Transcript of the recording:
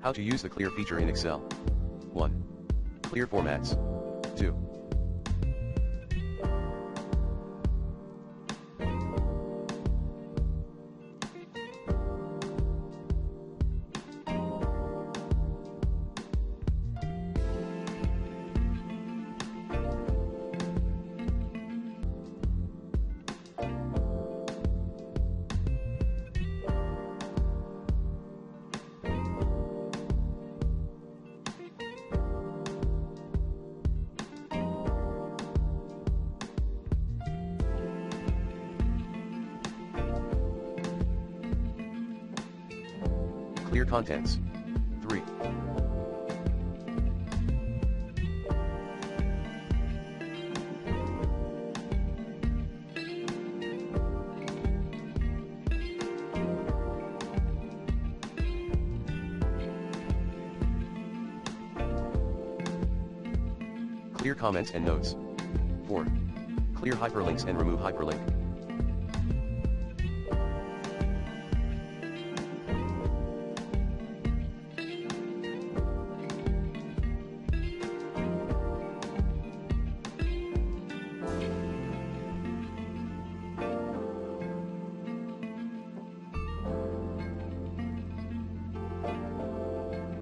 How to use the clear feature in Excel. 1. Clear formats. 2. Clear contents. 3. Clear comments and notes. 4. Clear hyperlinks and remove hyperlink.